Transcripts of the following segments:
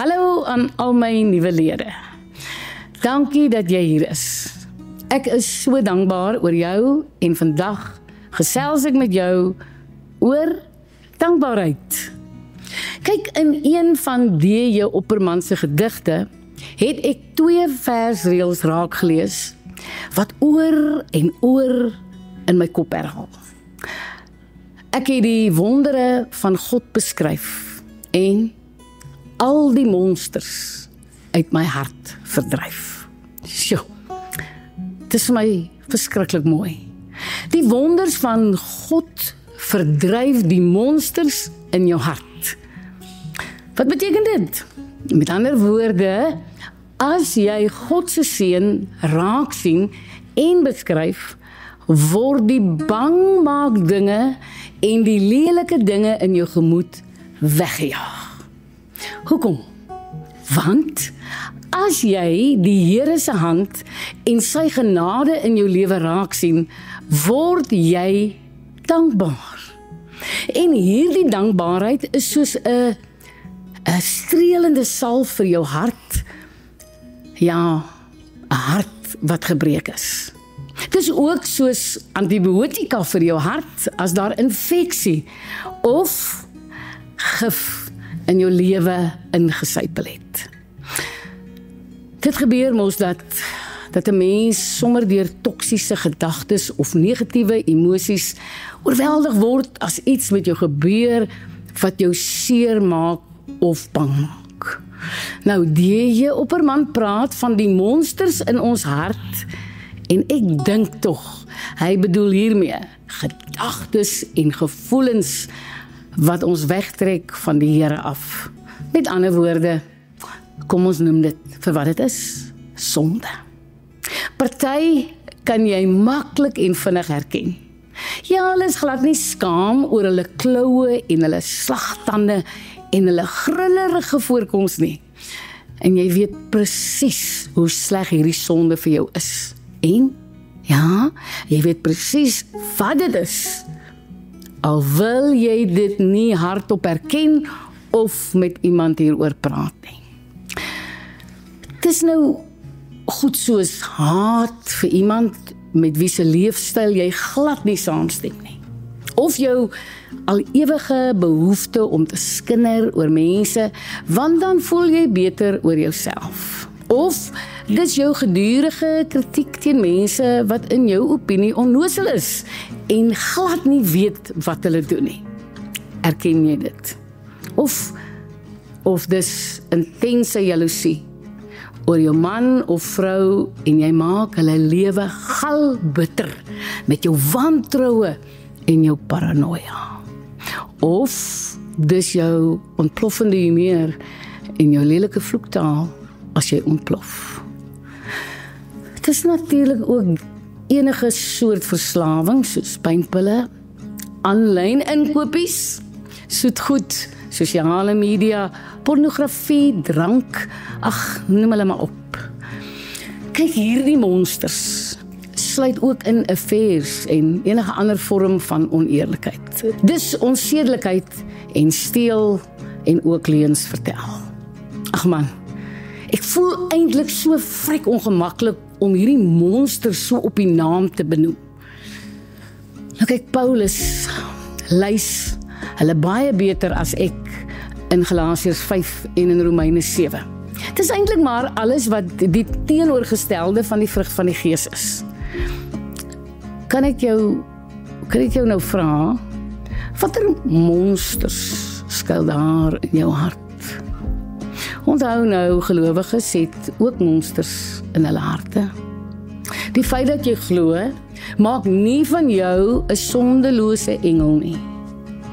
Hallo aan al my nuwe lede. Dankie dat jy hier is. Ek is so dankbaar oor jou en vandag gesels ek met jou oor dankbaarheid. Kyk, in een van D.J. Opperman se gedigte het ek 2 versreëls raak gelees wat oor en oor in my kop herhaal. Ek het die wondere van God beskryf en al die monsters uit my hart verdryf. Sjoe, dit is vir my verskriklik mooi. Die wonders van God verdryf die monsters in jou hart. Wat beteken dit? Met ander woorde, as jy God se seën raak sien en beskryf, word die bangmaak dinge en die lelike dinge in jou gemoed weggejaag. Hoekom? Want as jy die Here se hand en sy genade in jou lewe raak sien, word jy dankbaar. En hierdie dankbaarheid is soos 'n strelende salf vir jou hart. Ja, 'n hart wat gebreek is. Dit is ook soos antibiotika vir jou hart as daar infeksie of gif in jou lewe ingesypel het. Dit gebeur mos dat 'n mens sommer deur toksiese gedagtes of negatiewe emosies oorweldig word as iets met jou gebeur wat jou seer maak of bang maak. Nou, D.J. Opperman praat van die monsters in ons hart en ek dink tog, hy bedoel hiermee gedagtes en gevoelens wat ons wegtrek van die Here af. Met ander woorde, kom ons noem dit vir wat dit is, sonde. Party kan jy maklik en vinnig herken. Ja, hulle is glad nie skaam oor hulle kloue en hulle slagtande en hulle grillerige voorkoms nie. En jy weet presies hoe sleg hierdie sonde vir jou is. En, ja, jy weet presies wat dit is. Al wil jy dit nie hardop erken of met iemand hieroor praat nie. Het is nou goed soos haat vir iemand met wie se leefstyl jy glad nie saamstem nie. Of jou al ewige behoefte om te skinder oor mense, want dan voel jy beter oor jouself. Of dis jou gedurende kritiek teen mense wat in jou opinie onnoosel is en glad nie weet wat hulle doen nie. Erken jy dit? Of dis intense jaloesie oor jou man of vrou en jy maak hulle lewe galbitter met jou wantroue en jou paranoia. Of dis jou ontploffende humeur en jou lelike vloektaal as jy ontplof. Het is natuurlik ook enige soort verslawing soos pynpille, aanlyn inkopies, soetgoed, sosiale media, pornografie, drank, ag, noem hulle maar op. Kyk, hierdie monsters sluit ook in affairs en enige ander vorm van oneerlikheid. Dis onsedelikheid en steel en ook leuns vertel. Ag man, ek voel eintlik so vrek ongemaklik om hierdie monsters so op die naam te benoem. Nou kyk, Paulus lys hulle baie beter as ek in Galasiërs 5 en in Romeine 7. Het is eintlik maar alles wat die teenoorgestelde van die vrug van die Gees is. Kan ek jou nou vra, watter monsters skuil daar in jou hart? Onthou nou, gelowiges het ook monsters in hulle harte. Die feit dat jy glo, maak nie van jou 'n sondelose engel nie.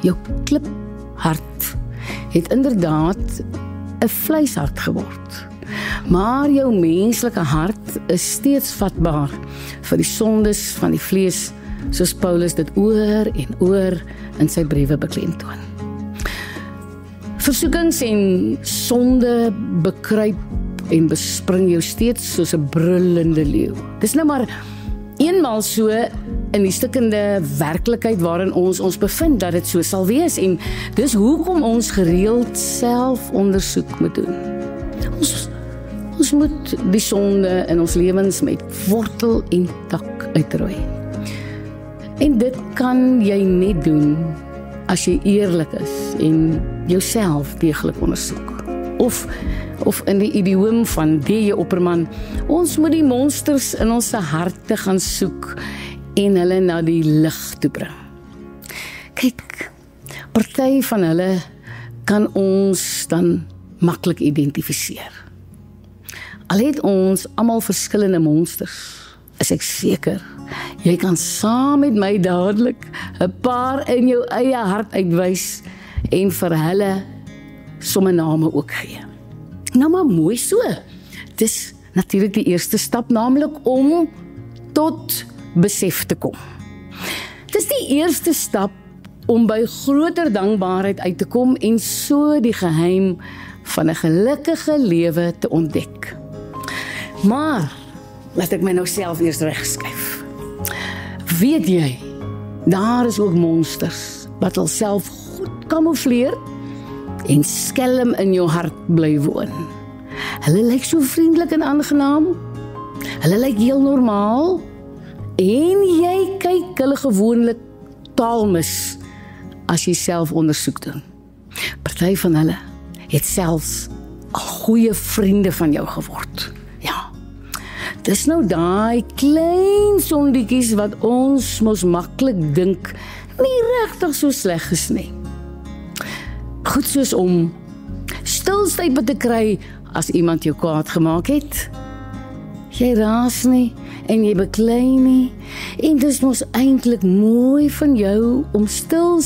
Jou kliphart het inderdaad 'n vleishart geword. Maar jou menslike hart is steeds vatbaar vir die sondes van die vlees, soos Paulus dit oor en oor in sy briewe beklemtoon. Versoekings en sonde bekruip en bespring jou steeds soos 'n brullende leeu. Dis nou maar eenmaal so in die stikkende werklikheid waarin ons bevind dat dit so sal wees, en dis hoekom ons gereeld selfondersoek moet doen. Ons moet die sonde in ons lewens met wortel en tak uitroei. En dit kan jy net doen as jy eerlik is en jouself deeglik ondersoek. Of in die idioom van D.J. Opperman, ons moet die monsters in ons harte gaan soek en hulle na die lig toe bring. Kyk, party van hulle kan ons dan maklik identifiseer. Al het ons almal verskillende monsters, is ek seker, jy kan saam met my dadelik 'n paar in jou eie hart uitwys en vir hulle somme name ook gee. Nou maar mooi so. Dis natuurlik die eerste stap, naamlik om tot besef te kom. Dis die eerste stap om by groter dankbaarheid uit te kom en so die geheim van 'n gelukkige lewe te ontdek. Maar laat ek my nou self eers regskuif. Weet jy, daar is ook monsters wat hulself goed kamoufleer en skelm in jou hart bly woon. Hulle lyk so vriendelik en aangenaam. Hulle lyk heel normaal. En jy kyk hulle gewoonlik taalmis as jy self ondersoek doen. Party van hulle het selfs al goeie vriende van jou geword. Ja, dis nou daai klein sondetjies wat ons mos maklik dink nie regtig so sleg is nie. Goed soos om stilstype te kry as iemand jou kwaad gemaak het. Jy raas nie en jy beklei nie en dis mos eintlik mooi van jou om stil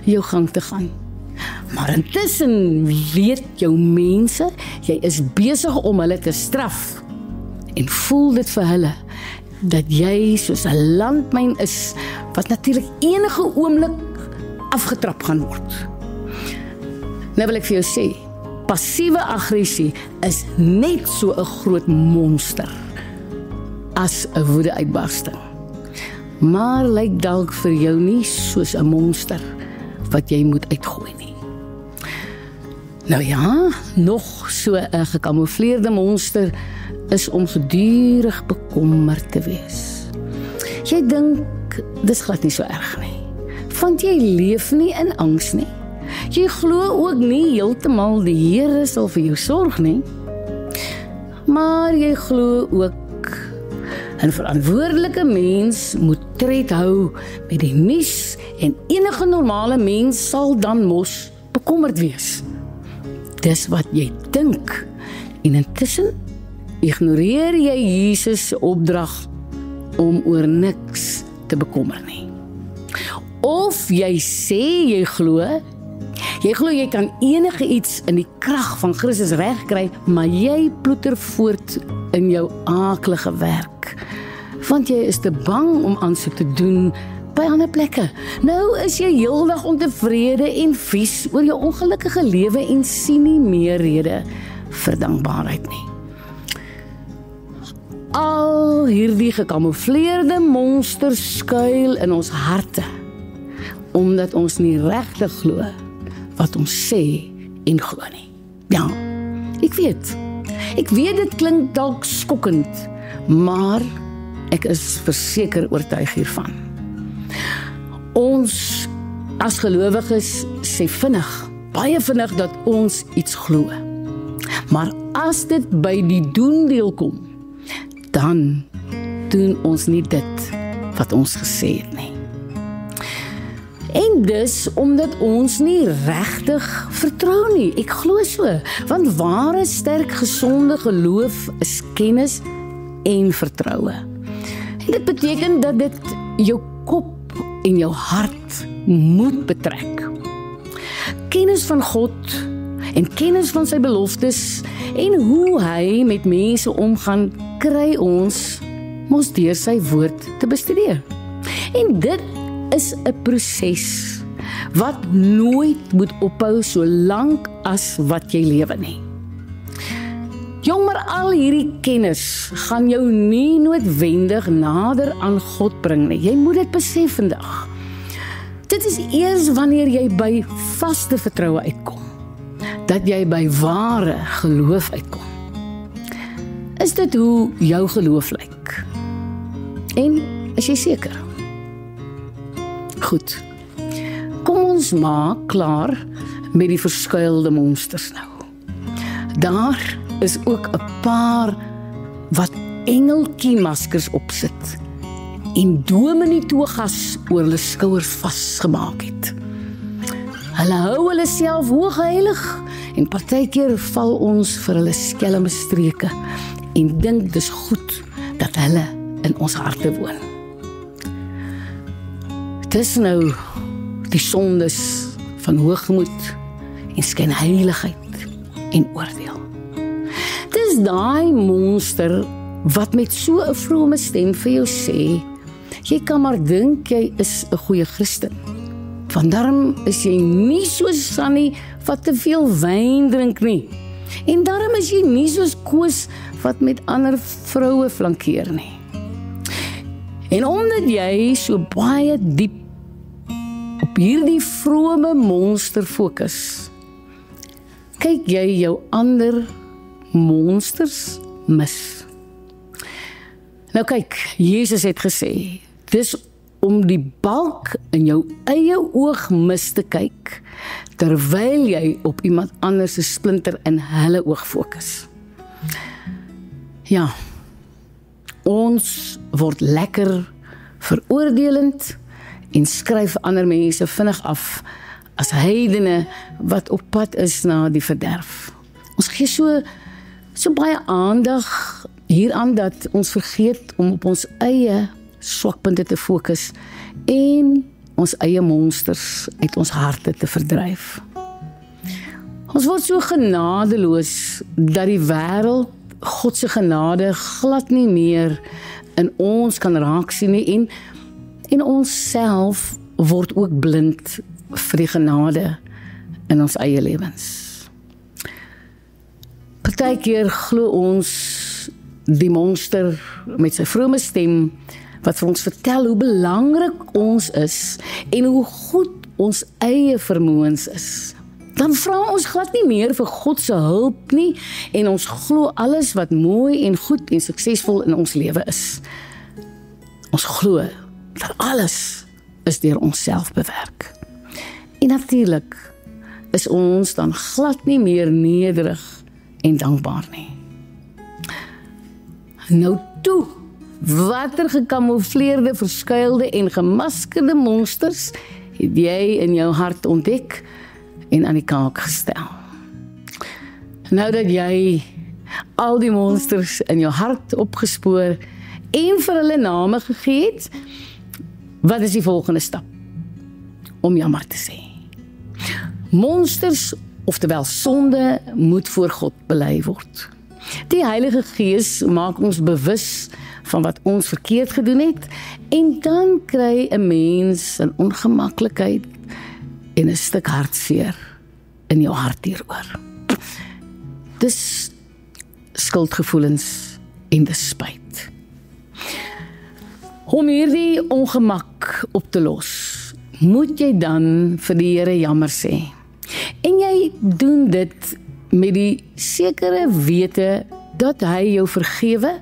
jou gang te gaan. Maar intussen weet jou mense, jy is besig om hulle te straf en voel dit vir hulle dat jy soos 'n landmyn is wat natuurlik enige oomblik afgetrap gaan word. Nou wil ek vir jou sê, passiewe aggressie is net so 'n groot monster as 'n woedeuitbarsting. Maar lyk dalk vir jou nie soos 'n monster wat jy moet uitgooi nie. Nou ja, nog so 'n gekamoufleerde monster is om gedurig bekommerd te wees. Jy dink dis glad nie so erg nie, want jy leef nie in angs nie. Jy glo ook nie heeltemal die Here sal vir jou sorg nie. Maar jy glo ook 'n verantwoordelike mens moet tred hou met die nuus en enige normale mens sal dan mos bekommerd wees. Dis wat jy dink. En intussen ignoreer jy Jesus se opdrag om oor niks te bekommer nie. Of jy sê jy glo jy kan enige iets in die krag van Christus regkry, maar jy ploeter voort in jou aaklige werk, want jy is te bang om aansoek te doen by ander plekke. Nou is jy heeldag ontevrede en vies oor jou ongelukkige lewe en sien nie meer rede vir dankbaarheid nie. Al hierdie gekamoufleerde monsters skuil in ons harte, omdat ons nie regtig glo wat ons sê en glo nie. Ja, ek weet dit klink dalk skokkend, maar ek is verseker oortuig hiervan. Ons as gelowiges sê baie vinnig dat ons iets glo. Maar as dit by die doendeel kom, dan doen ons nie dit wat ons gesê het nie. En dis omdat ons nie regtig vertrou nie. Ek glo so, want ware sterk gesonde geloof is kennis en vertroue. En dit beteken dat dit jou kop en jou hart moet betrek. Kennis van God en kennis van sy beloftes en hoe hy met mense omgaan, kry ons mos deur sy woord te bestudeer. En dit is 'n proses wat nooit moet ophou solank as wat jy lewe nie. Jong, maar al hierdie kennis gaan jou nie noodwendig nader aan God bring nie. Jy moet dit besef vandag. Dit is eers wanneer jy by vaste vertroue uitkom, dat jy by ware geloof uitkom? Is dit hoe jou geloof lyk? En is jy seker? Goed, kom ons maak klaar met die verskuilde monsters nou. Daar is ook 'n paar wat engeltjie-maskers opsit en dominee togas oor hulle skouers vasgemaak het. Hulle hou hulle self hoogheilig en partykeer val ons vir hulle skelme streke en dink dis goed dat hulle in ons harte woon. Dis nou die sondes van hoogmoed en skynheiligheid en oordeel. Dis daai monster wat met so 'n vrome stem vir jou sê, jy kan maar dink jy is 'n goeie Christen. Want daarom is jy nie soos Sannie wat te veel wyn drink nie. En daarom is jy nie soos Koos wat met ander vroue flankeer nie. En omdat jy so baie diep op hierdie vrome monster fokus, kyk jy jou ander monsters mis. Nou kyk, Jesus het gesê, dis om die balk in jou eie oog mis te kyk, terwyl jy op iemand anders se splinter in hulle oog fokus. Ja, ons word lekker veroordelend en skryf ander mense vinnig af as heidene wat op pad is na die verderf. Ons gee so baie aandag hieraan dat ons vergeet om op ons eie swakpunte te fokus en ons eie monsters uit ons harte te verdryf. Ons word so genadeloos dat die wêreld God se genade glad nie meer in ons kan raak sien nie en ons self word ook blind vir die genade in ons eie lewens. Partykeer glo ons die monster met sy vrome stem wat vir ons vertel hoe belangrik ons is en hoe goed ons eie vermoëns is. Dan vra ons glad nie meer vir God se hulp nie en ons glo alles wat mooi en goed en suksesvol in ons lewe is. Ons glo dat alles is deur onsself bewerk. En natuurlik is ons dan glad nie meer nederig en dankbaar nie. Nou toe, watter gekamoufleerde, verskuilde en gemaskerde monsters het jy in jou hart ontdek en aan die kaak gestel? Nou dat jy al die monsters in jou hart opgespoor en vir hulle name gegee het, wat is die volgende stap? Om jammer te sê. Monsters, oftewel sonde, moet voor God bely word. Die Heilige Gees maak ons bewus van wat ons verkeerd gedoen het en dan kry 'n mens 'n ongemaklikheid en 'n stuk hartseer in jou hart hieroor. Dis skuldgevoelens en dis spyt. Om hierdie ongemak op te los, moet jy dan vir die Here jammer sê. En jy doen dit met die sekere wete dat hy jou vergewe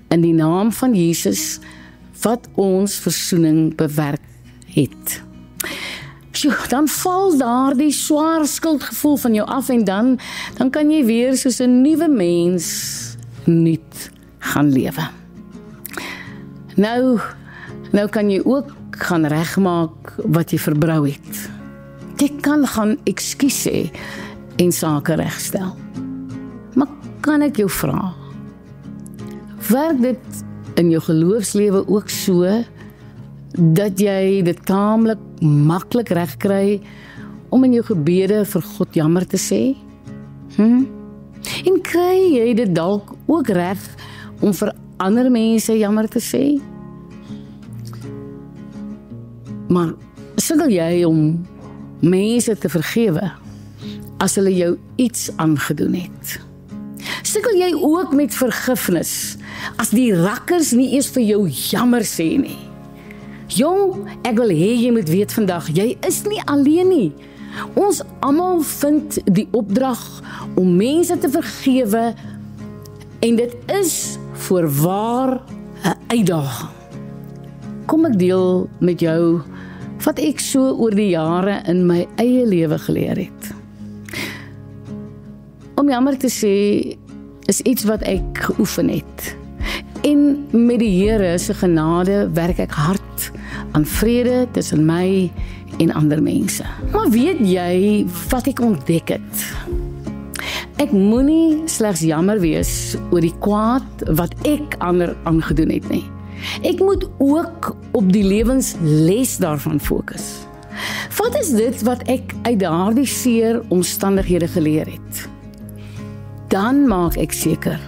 in die naam van Jesus wat ons versoening bewerk het. Dan val daar die swaar skuldgevoel van jou af en dan kan jy weer soos 'n nuwe mens nuut gaan lewe. Nou kan jy ook gaan regmaak wat jy verbrou het. Jy kan gaan ekskuus sê en sake regstel. Maar kan ek jou vra, werk dit in jou geloofslewe ook so dat jy dit taamlik maklik regkry om in jou gebede vir God jammer te sê? En kry jy dit dalk ook reg om vir ander mense jammer te sê? Maar sukkel jy om mense te vergewe as hulle jou iets aangedoen het? Sukkel jy ook met vergifnis as die rakkers nie eers vir jou jammer sê nie? Jong, ek wil hê jy moet weet vandag, jy is nie alleen nie. Ons almal vind die opdrag om mense te vergewe en dit is voorwaar 'n uitdaging. Kom ek deel met jou wat ek so oor die jare in my eie lewe geleer het. Om jammer te sê, is iets wat ek geoefen het. En met die Here se genade werk ek hard aan vrede tussen my en ander mense. Maar weet jy wat ek ontdek het? Ek moenie slegs jammer wees oor die kwaad wat ek ander aangedoen het nie. Ek moet ook op die lewensles daarvan fokus. Wat is dit wat ek uit daardie seer omstandighede geleer het? Dan maak ek seker,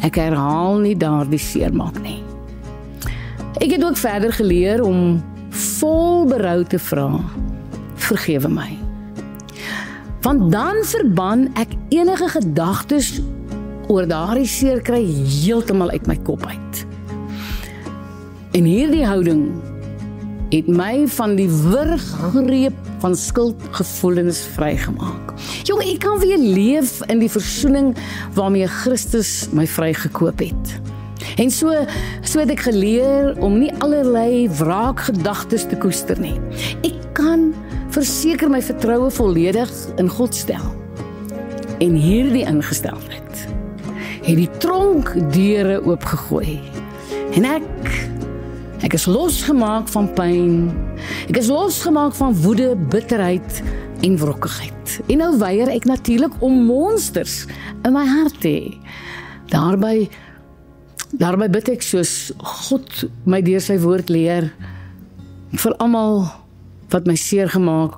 ek herhaal nie daardie seermaak nie. Ek het ook verder geleer om vol berou te vra, vergewe my. Want dan verban ek enige gedagtes oor daardie seer kry heeltemal uit my kop uit. En hierdie houding het my van die wurggreep van skuldgevoelens vrygemaak. Jong, ek kan weer leef in die versoening waarmee Christus my vrygekoop het. En so het ek geleer om nie allerlei wraakgedagtes te koester nie. Ek kan verseker my vertroue volledig in God stel. En hierdie ingesteldheid het die tronkdeure oopgegooi. En ek is losgemaak van pyn. Ek is losgemaak van woede, bitterheid en wrokkigheid. En nou weier ek natuurlik om monsters in my hart te hê. Daarby bid ek soos God my deur sy woord leer, vir almal wat my seer gemaak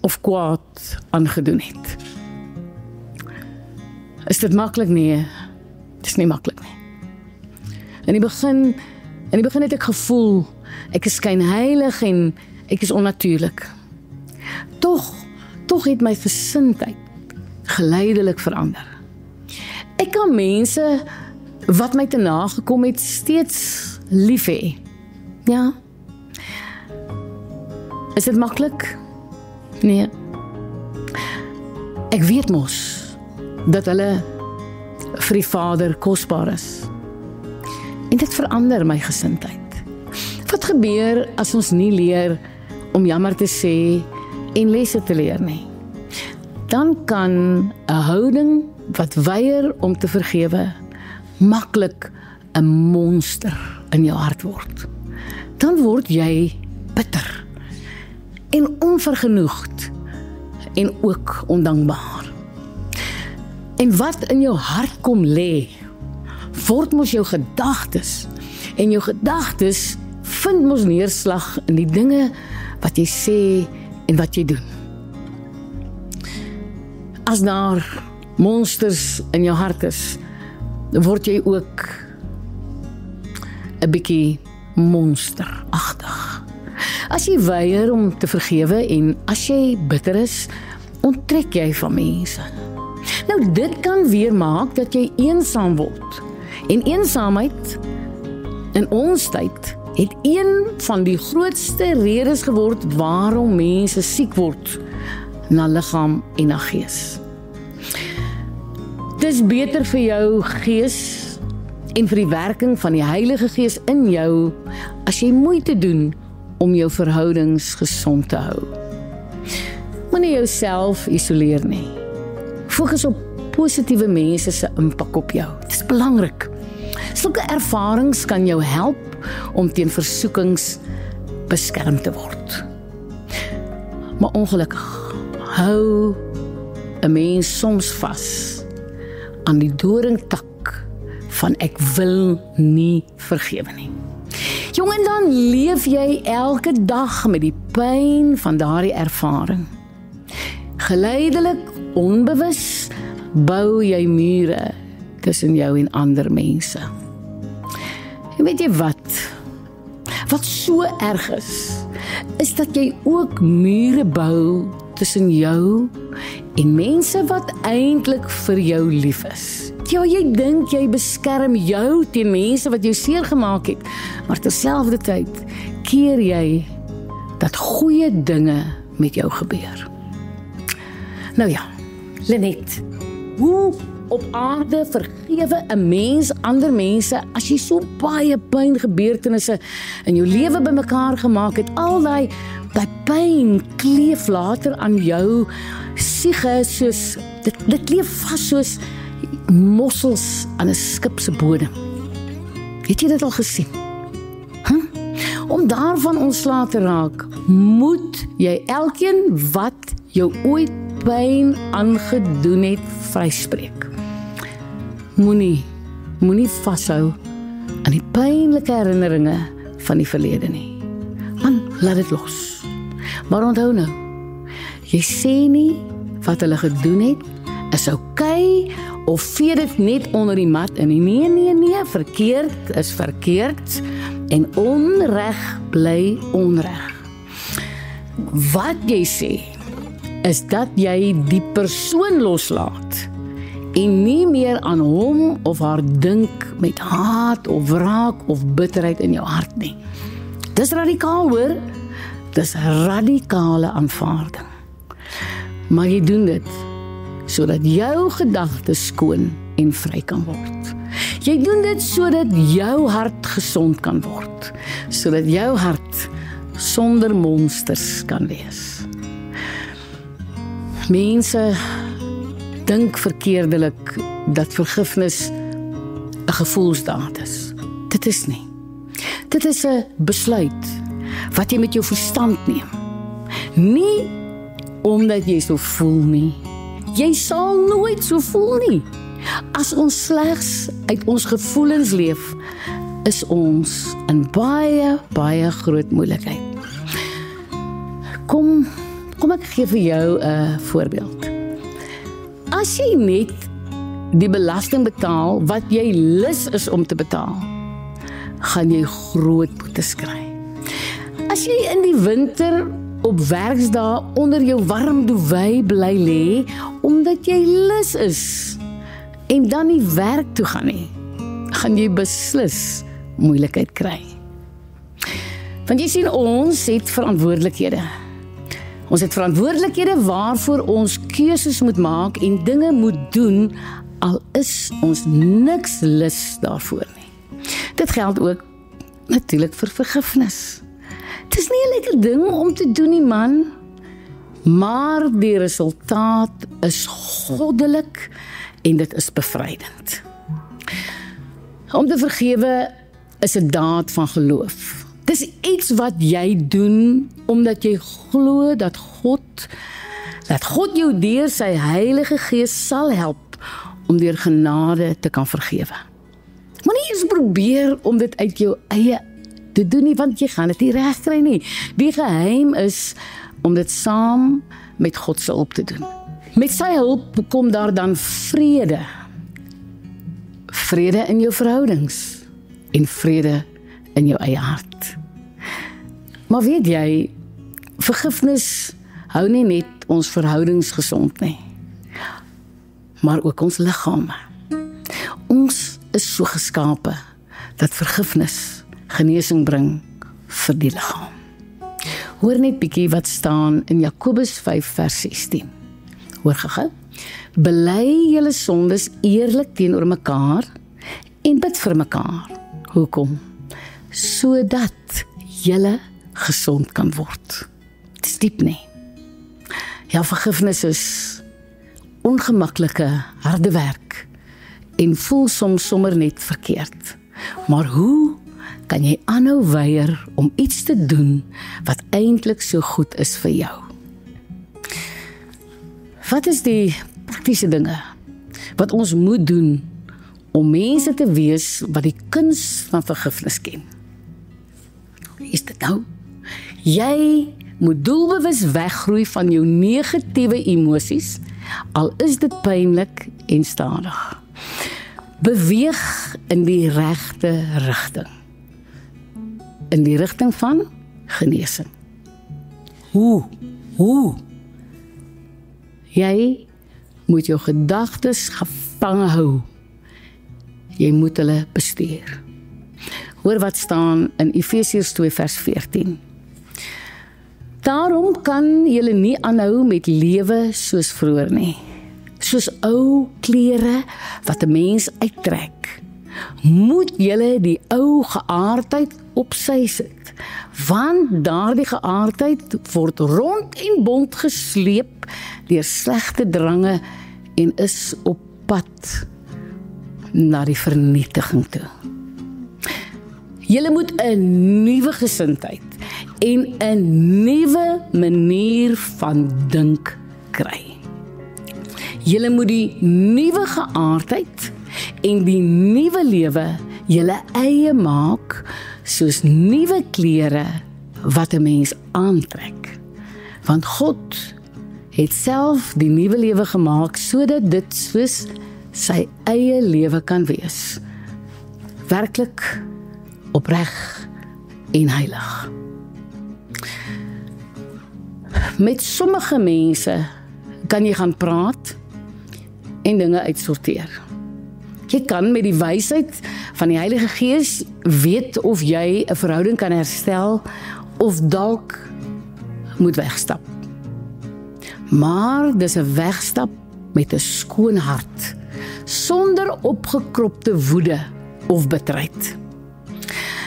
of kwaad aangedoen het. Is dit maklik? Nee, dit is nie maklik nie. In die begin het ek gevoel, ek is skynheilig en ek is onnatuurlik. Tog het my gesindheid geleidelik verander. Ek kan mense wat my te nagekom het steeds lief hê. Ja. Is dit maklik? Nee. Ek weet mos dat hulle vir die Vader kosbaar is. En dit verander my gesindheid. Wat gebeur as ons nie leer om jammer te sê en lesse te leer nie? Dan kan 'n houding wat weier om te vergewe maklik 'n monster in jou hart word. Dan word jy bitter en onvergenoegd en ook ondankbaar. En wat in jou hart kom lê, word mos jou gedagtes, en jou gedagtes vind mos neerslag in die dinge wat jy sê en wat jy doen. As daar monsters in jou hart is, word jy ook 'n bietjie monsteragtig. As jy weier om te vergewe en as jy bitter is, onttrek jy van mense. Nou dit kan weer maak dat jy eensaam word. En eensaamheid in ons tyd het een van die grootste redes geword waarom mense siek word na liggaam en na gees. Dis beter vir jou gees en vir die werking van die Heilige Gees in jou as jy moeite doen om jou verhoudings gesond te hou. Moenie jouself isoleer nie. Fokus op positiewe mense se impak op jou. Dit is belangrik. Sulke ervarings kan jou help om teen versoekings beskerm te word. Maar ongelukkig hou 'n mens soms vas aan die doringtak van ek wil nie vergewe nie. Jong, en dan leef jy elke dag met die pyn van daardie ervaring. Geleidelik, onbewus, bou jy mure tussen jou en ander mense. En weet jy wat so erg is dat jy ook mure bou tussen jou en mense wat eintlik vir jou lief is. Ja, jy dink jy beskerm jou teen mense wat jou seer gemaak het, maar terselfdertyd keer jy dat goeie dinge met jou gebeur. Nou ja, Lenet, hoe op aarde vergewe 'n mens ander mense as jy so baie pyn gebeurtenisse in jou lewe bymekaar gemaak het? Al daai pyn kleef later aan jou siege soos dit kleef vas soos mossels aan 'n skip se bodem. Het jy dit al gesien? Om daarvan ontslae te raak, moet jy elkeen wat jou ooit pyn aangedoen het, vryspreek. Moenie vashou aan die pynlike herinneringe van die verlede nie. Man, laat dit los. Maar onthou nou, jy sê nie wat hulle gedoen het is oukei, of vee dit net onder die mat in. Nee, verkeerd is verkeerd en onreg bly onreg. Wat jy sê is dat jy die persoon loslaat en nie meer aan hom of haar dink met haat of wraak of bitterheid in jou hart nie. Dis radikaal hoor, dis radikale aanvaarding. Maar jy doen dit sodat jou gedagtes skoon en vry kan word. Jy doen dit sodat jou hart gesond kan word, sodat jou hart sonder monsters kan wees. Mense dink verkeerdelik dat vergifnis 'n gevoelsdaad is. Dit is nie. Dit is 'n besluit wat jy met jou verstand neem. Nie omdat jy so voel nie. Jy sal nooit so voel nie. As ons slegs uit ons gevoelens leef, is ons in baie groot moeilikheid. Kom ek gee vir jou 'n voorbeeld. As jy net die belasting betaal wat jy lus is om te betaal, gaan jy groot boetes kry. As jy in die winter op werksdae onder jou warm duvet bly lê, omdat jy lus is, en dan nie werk toe gaan nie, gaan jy beslis moeilikheid kry. Want jy sien, ons het verantwoordelikhede. Ons het verantwoordelikhede waarvoor ons keuses moet maak en dinge moet doen, al is ons niks lus daarvoor nie. Dit geld ook natuurlik vir vergifnis. Het is nie 'n lekker ding om te doen nie, man, maar die resultaat is goddelik en dit is bevrydend. Om te vergewe is 'n daad van geloof. Dis iets wat jy doen omdat jy glo dat God jou deur sy Heilige Gees sal help om deur genade te kan vergewe. Moenie eens probeer om dit uit jou eie te doen nie, want jy gaan dit nie reg kry nie. Die geheim is om dit saam met God se hulp te doen. Met sy hulp kom daar dan vrede. Vrede in jou verhoudings en vrede in jou eie hart. Maar weet jy, vergifnis hou nie net ons verhoudings gesond nie, maar ook ons liggame. Ons is so geskape dat vergifnis genesing bring vir die liggaam. Hoor net bietjie wat staan in Jakobus 5 vers 16. Hoor gou. Bely julle sondes eerlik teenoor mekaar en bid vir mekaar. Hoekom? Sodat julle gesond kan word. Dit is diep nie. Ja, vergifnis is ongemaklike, harde werk en voel soms sommer net verkeerd. Maar hoe kan jy aanhou weier om iets te doen wat eintlik so goed is vir jou? Wat is die praktiese dinge wat ons moet doen om mense te wees wat die kuns van vergifnis ken? Is dit nou? Jy moet doelbewus weggroei van jou negatiewe emosies, al is dit pynlik en stadig. Beweeg in die regte rigting. In die rigting van genesing. Hoe? Jy moet jou gedagtes gevange hou. Jy moet hulle bestuur. Hoor wat staan in Efesiërs 2 vers 14. Daarom kan julle nie aanhou met lewe soos vroeër nie. Soos ou klere wat 'n mens uittrek. Moet julle die ou geaardheid op sy sit, want daardie geaardheid word rond en bont gesleep deur slegte drange en is op pad na die vernietiging toe. Julle moet 'n nuwe gesindheid en 'n nuwe manier van dink kry. Julle moet die nuwe geaardheid en die nuwe lewe julle eie maak soos nuwe klere wat 'n mens aantrek. Want God het self die nuwe lewe gemaak sodat dit soos sy eie lewe kan wees. Werklik, opreg en heilig. Met sommige mense kan jy gaan praat en dinge uitsorteer. Jy kan met die wysheid van die Heilige Gees weet of jy 'n verhouding kan herstel of dalk moet wegstap. Maar dis 'n wegstap met 'n skoon hart, sonder opgekropte woede of bitterheid.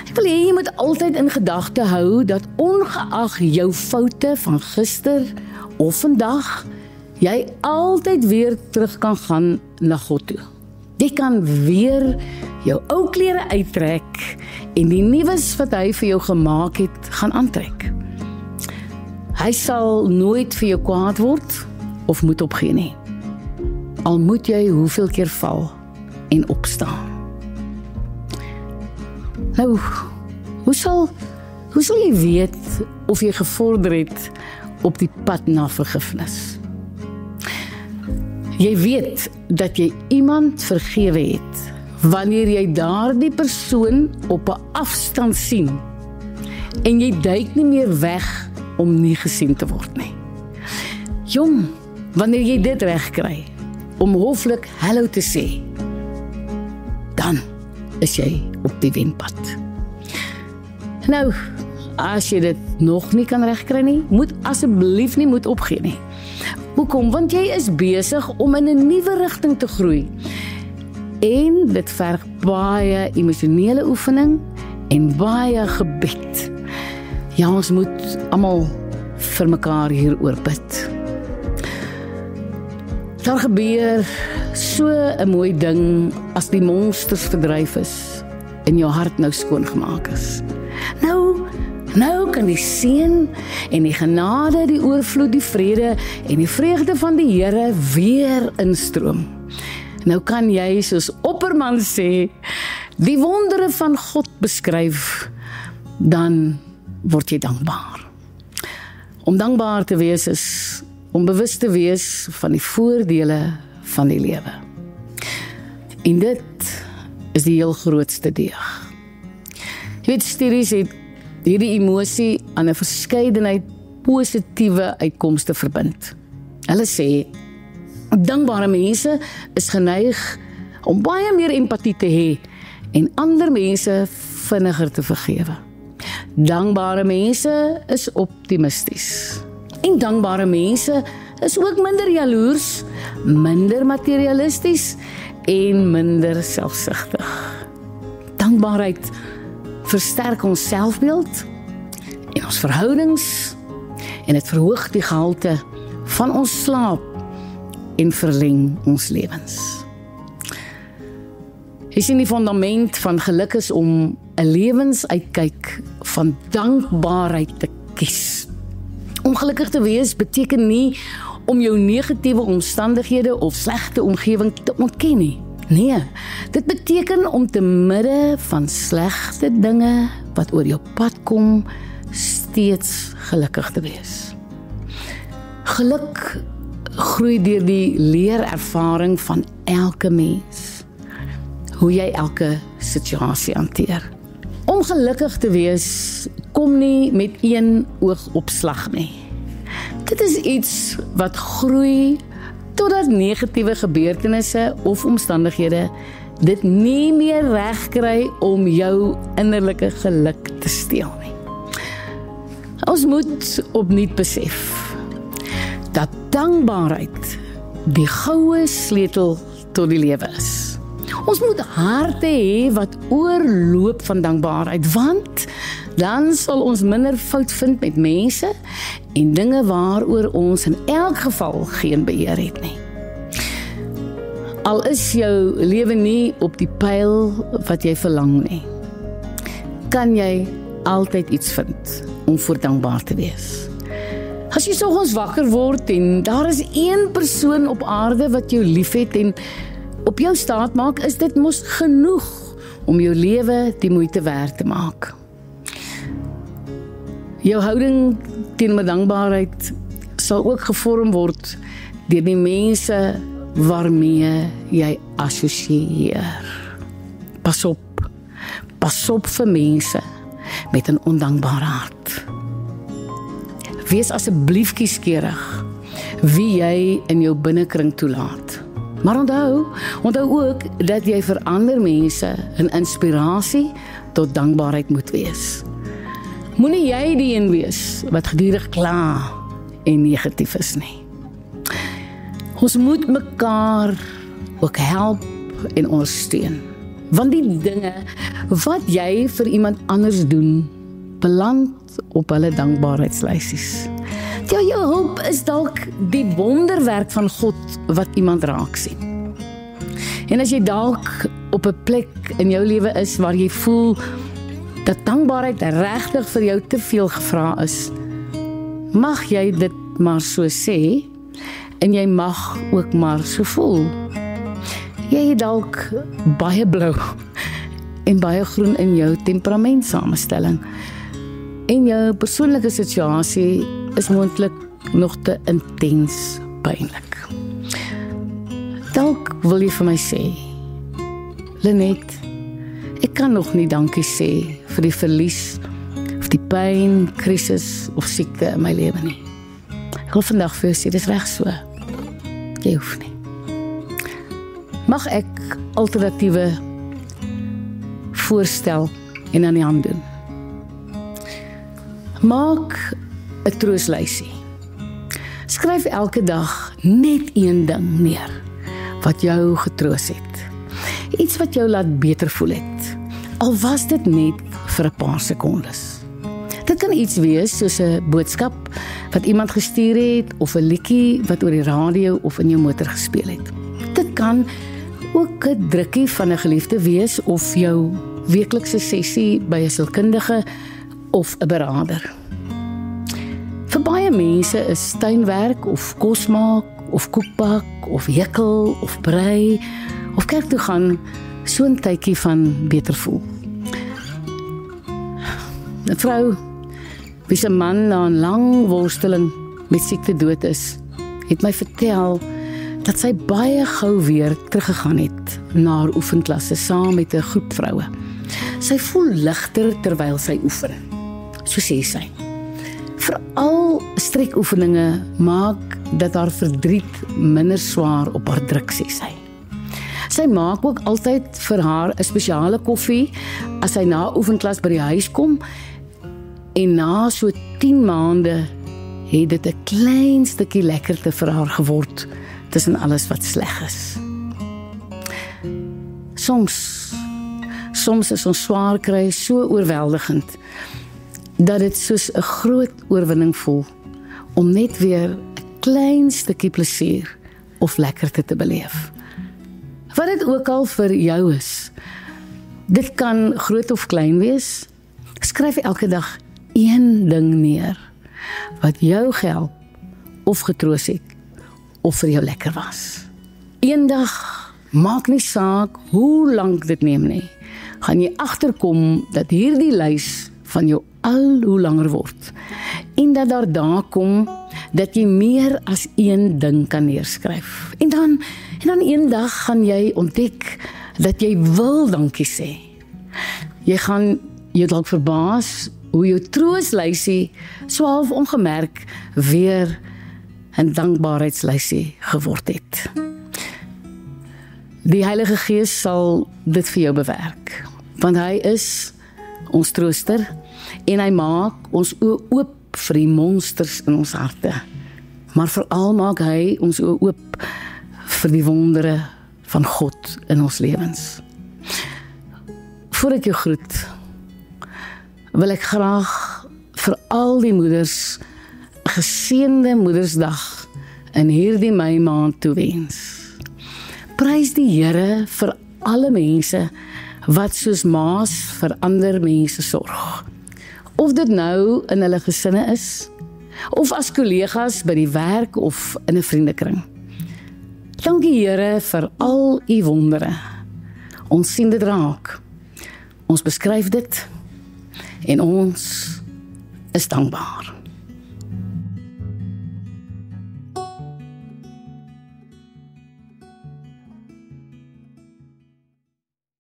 Ek wil hê jy moet altyd in gedagte hou dat ongeag jou foute van gister of vandag, jy altyd weer terug kan gaan na God toe. Jy kan weer jou ou klere uittrek en die nuus wat hy vir jou gemaak het, gaan aantrek. Hy sal nooit vir jou kwaad word of moet opgee nie. Al moet jy hoeveel keer val en opstaan. Nou, hoe sal jy weet of jy gevorder het op die pad na vergifnis? Jy weet dat jy iemand vergewe het wanneer jy daardie persoon op 'n afstand sien en jy duik nie meer weg om nie gesien te word nie. Jong, wanneer jy dit regkry om hoflik hallo te sê, dan is jy op die wenpad. Nou, as jy dit nog nie kan regkry nie, moet asseblief nie moet opgee nie. Hoekom? Want jy is besig om in 'n nuwe rigting te groei. En dit verg baie emosionele oefening en baie gebed. Ja, ons moet almal vir mekaar hieroor bid. Daar gebeur so 'n mooi ding as die monsters verdryf is en jou hart nou skoon gemaak is. Nou kan die seën en die genade, die oorvloed, die vrede en die vreugde van die Here weer instroom. Nou kan jy soos Opperman sê, die wondere van God beskryf, dan word jy dankbaar. Om dankbaar te wees is om bewus te wees van die voordele van die lewe. En dit is die heel grootste deeg. Jy weet, studies het hierdie emosie aan 'n verskeidenheid positiewe uitkomste verbind. Hulle sê, dankbare mense is geneig om baie meer empatie te hê en ander mense vinniger te vergewe. Dankbare mense is optimisties. En dankbare mense is ook minder jaloers, minder materialisties en minder selfsugtig. Dankbaarheid versterk ons selfbeeld en ons verhoudings en dit verhoog die gehalte van ons slaap en verleng ons lewens. Jy sien, die fundament van geluk is om 'n lewensuitkyk van dankbaarheid te kies. Om gelukkig te wees beteken nie om jou negatiewe omstandighede of slegte omgewing te ontken nie. Nee, dit beteken om te midde van slegte dinge wat oor jou pad kom, steeds gelukkig te wees. Geluk groei deur die leerervaring van elke mens, hoe jy elke situasie hanteer. Om gelukkig te wees, kom nie met een oogopslag nie. Dit is iets wat groei totdat negatiewe gebeurtenisse of omstandighede dit nie meer reg kry om jou innerlike geluk te steel nie. Ons moet opnuut besef dat dankbaarheid die goue sleutel tot die lewe is. Ons moet harte hê wat oorloop van dankbaarheid, want dan sal ons minder fout vind met mense en dinge waaroor ons in elk geval geen beheer het nie. Al is jou lewe nie op die pyl wat jy verlang nie, kan jy altyd iets vind om voor dankbaar te wees. As jy soggens wakker word en daar is een persoon op aarde wat jou liefhet en op jou staat maak, is dit mos genoeg om jou lewe die moeite werd te maak. Jou houding teenoor dankbaarheid sal ook gevorm word deur die mense waarmee jy assosieer. Pas op vir mense met 'n ondankbare hart. Wees asseblief kieskeurig wie jy in jou binnekring toelaat. Maar onthou ook dat jy vir ander mense 'n inspirasie tot dankbaarheid moet wees. Moenie jy die een wees wat gedurig kla en negatief is nie. Ons moet mekaar ook help en ondersteun. Want die dinge wat jy vir iemand anders doen, beland op hulle dankbaarheidslysies. Ja, jou hulp is dalk die wonderwerk van God wat iemand raak sien. En as jy dalk op 'n plek in jou lewe is waar jy voel dat dankbaarheid regtig vir jou te veel gevra is, mag jy dit maar so sê en jy mag ook maar so voel. Jy het dalk baie blou en baie groen in jou temperamentssamestelling. En jou persoonlike situasie is moontlik nog te intens pynlik. Dalk wil jy vir my sê, Lenet, ek kan nog nie dankie sê vir die verlies, of die pyn, krisis of siekte in my lewe nie. Ek wil vandag vir jou sê, dis reg so. Jy hoef nie. Mag ek alternatiewe voorstel en aan die hand doen. Maak 'n troostlysie. Skryf elke dag net een ding neer wat jou getroos het. Iets wat jou laat beter voel het. Al was dit net vir 'n paar sekondes. Dit kan iets wees soos 'n boodskap wat iemand gestuur het of 'n liedjie wat oor die radio of in jou motor gespeel het. Dit kan ook 'n drukkie van 'n geliefde wees of jou weeklikse sessie by 'n sielkundige of 'n beraader. Vir baie mense is tuinwerk of kos maak of koekbak of hekel of brei of kerk toe gaan so 'n tydjie van beter voel. 'n Vrou wie se man na 'n lang worsteling met siekte dood is, het my vertel dat sy baie gou weer teruggegaan het na haar oefenklasse saam met 'n groep vroue. Sy voel ligter terwyl sy oefen, so sê sy. Veral strekoefeninge maak dat haar verdriet minder swaar op haar druk, sê sy. Sy maak ook altyd vir haar 'n spesiale koffie as sy na oefenklas by die huis kom, en na so 10 maande het dit 'n klein stukkie lekkerte vir haar geword tussen alles wat sleg is. Soms is ons swaar kry so oorweldigend dat dit soos 'n groot oorwinning voel om net weer 'n klein stukkie plesier of lekkerte te beleef. Wat dit ook al vir jou is, dit kan groot of klein wees, skryf elke dag een ding neer wat jou gehelp of getroos het of vir jou lekker was. Eendag, maak nie saak hoe lank dit neem nie, gaan jy agterkom dat hierdie lys van jou al hoe langer word en dat daar dae kom dat jy meer as een ding kan neerskryf. En dan eendag gaan jy ontdek dat jy wil dankie sê. Jy gaan jou dalk verbaas hoe jou troostlysie so half ongemerk weer 'n dankbaarheidslysie geword het. Die Heilige Gees sal dit vir jou bewerk, want hy is ons trooster en hy maak ons oop vir die monsters in ons harte, maar veral maak hy ons oë oop vir die wondere van God in ons lewens. Voor ek jou groet, wil ek graag vir al die moeders 'n geseënde Moedersdag in hierdie Mei maand toewens. Prys die Here vir alle mense wat soos maas vir ander mense sorg. Of dit nou in hulle gesinne is, of as kollegas by die werk of in 'n vriendekring. Dankie Here vir al u wondere. Ons sien dit raak. Ons beskryf dit en ons is dankbaar.